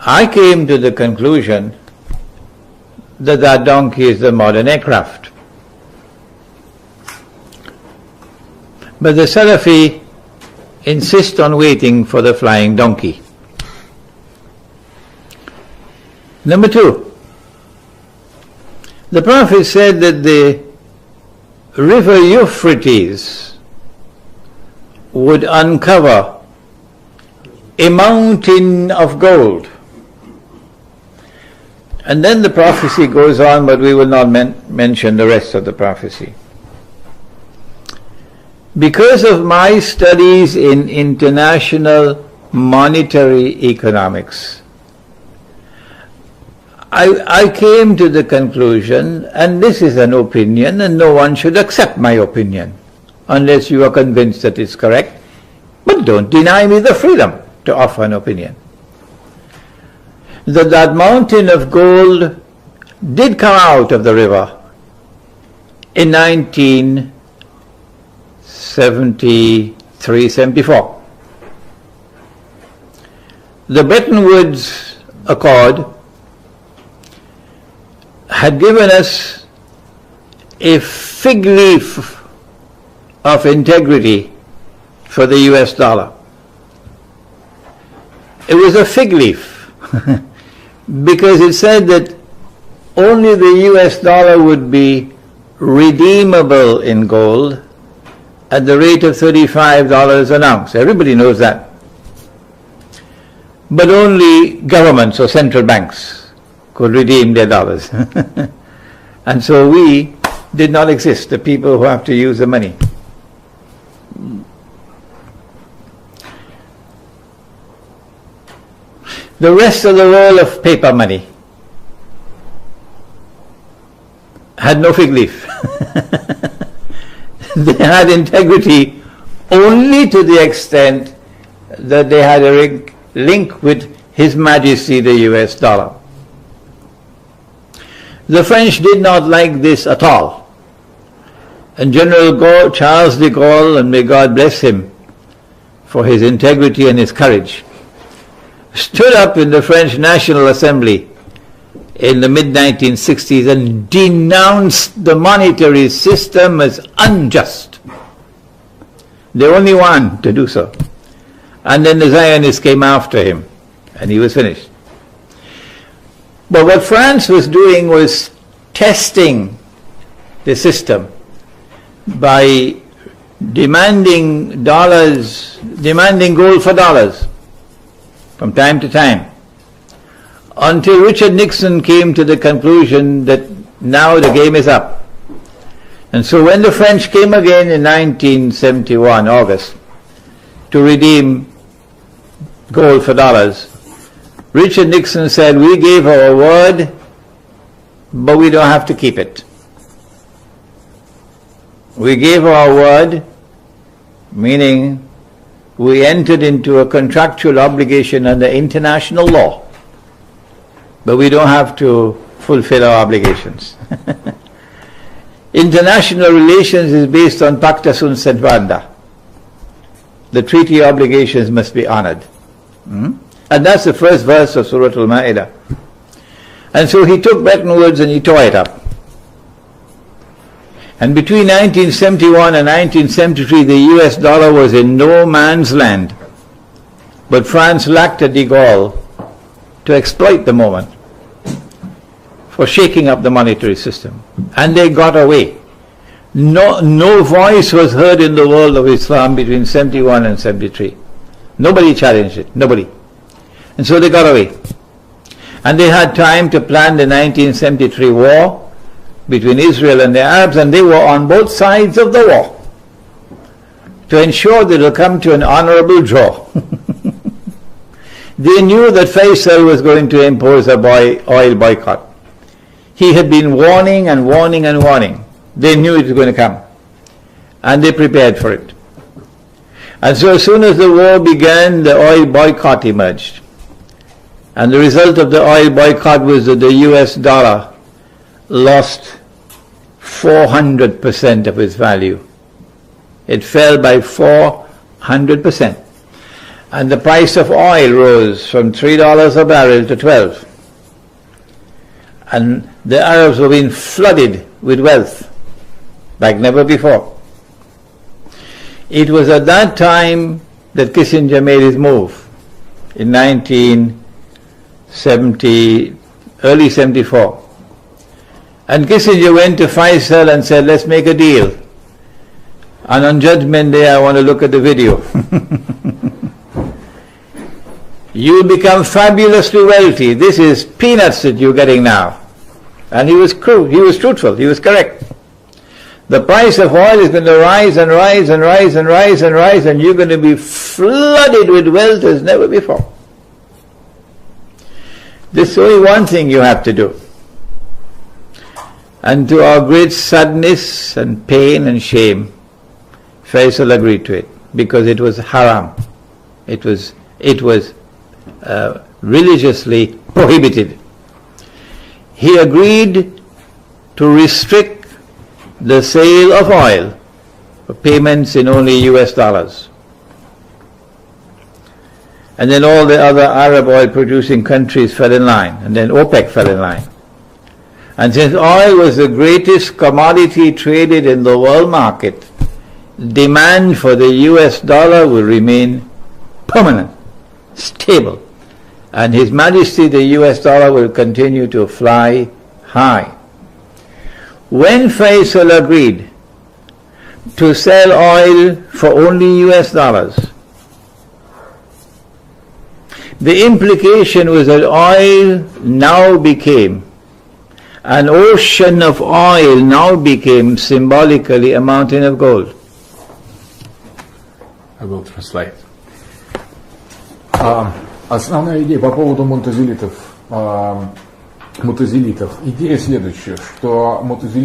I came to the conclusion that that donkey is the modern aircraft. But the Salafi insist on waiting for the flying donkey. Number two, the Prophet said that the river Euphrates would uncover a mountain of gold. And then the prophecy goes on, but we will not mention the rest of the prophecy. Because of my studies in international monetary economics, I came to the conclusion, and this is an opinion, and no one should accept my opinion unless you are convinced that it's correct, but don't deny me the freedom to offer an opinion. That mountain of gold did come out of the river in 1973-74. The Bretton Woods Accord had given us a fig leaf of integrity for the US dollar. It was a fig leaf because it said that only the US dollar would be redeemable in gold at the rate of $35 an ounce. Everybody knows that. But only governments or central banks could redeem their dollars. And so we did not exist, the people who have to use the money. The rest of the world of paper money had no fig leaf. They had integrity only to the extent that they had a link with His Majesty the US dollar. The French did not like this at all. And General Charles de Gaulle, and may God bless him for his integrity and his courage, stood up in the French National Assembly in the mid-1960s and denounced the monetary system as unjust. The only one to do so. And then the Zionists came after him, and he was finished. But what France was doing was testing the system by demanding gold for dollars from time to time, until Richard Nixon came to the conclusion that now the game is up. And so when the French came again in 1971, August, to redeem gold for dollars, Richard Nixon said, we gave our word, but we don't have to keep it. We gave our word, meaning we entered into a contractual obligation under international law, but we don't have to fulfill our obligations. International relations is based on pacta sunt servanda. The treaty obligations must be honored. And that's the first verse of Surah Al-Ma'idah. And so he took Bretton Woods and he tore it up. And between 1971 and 1973, the US dollar was in no man's land. But France lacked a de Gaulle to exploit the moment for shaking up the monetary system. And they got away. No voice was heard in the world of Islam between 71 and 73. Nobody challenged it. Nobody. And so they got away. And they had time to plan the 1973 war between Israel and the Arabs, and they were on both sides of the war to ensure that it will come to an honorable draw. They knew that Faisal was going to impose a oil boycott. He had been warning and warning and warning. They knew it was going to come. And they prepared for it. And so as soon as the war began, the oil boycott emerged. And the result of the oil boycott was that the US dollar lost 400% of its value. It fell by 400%. And the price of oil rose from $3 a barrel to $12. And the Arabs were being flooded with wealth like never before. It was at that time that Kissinger made his move in 1970, early 74. And Kissinger went to Faisal and said, let's make a deal. And on Judgment Day, I want to look at the video. You'll become fabulously wealthy. This is peanuts that you're getting now. And he was truthful, he was correct. The price of oil is going to rise and rise and rise and rise and rise, and you're going to be flooded with wealth as never before. There's only one thing you have to do. And to our great sadness and pain and shame, Faisal agreed to it, because it was haram. It was religiously prohibited. He agreed to restrict the sale of oil for payments in only US dollars. And then all the other Arab oil producing countries fell in line, and then OPEC fell in line. And since oil was the greatest commodity traded in the world market, demand for the US dollar will remain permanent, stable, and His Majesty the US dollar will continue to fly high. When Faisal agreed to sell oil for only US dollars, the implication was that oil now became, an ocean of oil now became symbolically a mountain of gold. I will translate. Основная идея по поводу мутазилитов, идея следующая, что мутазилиты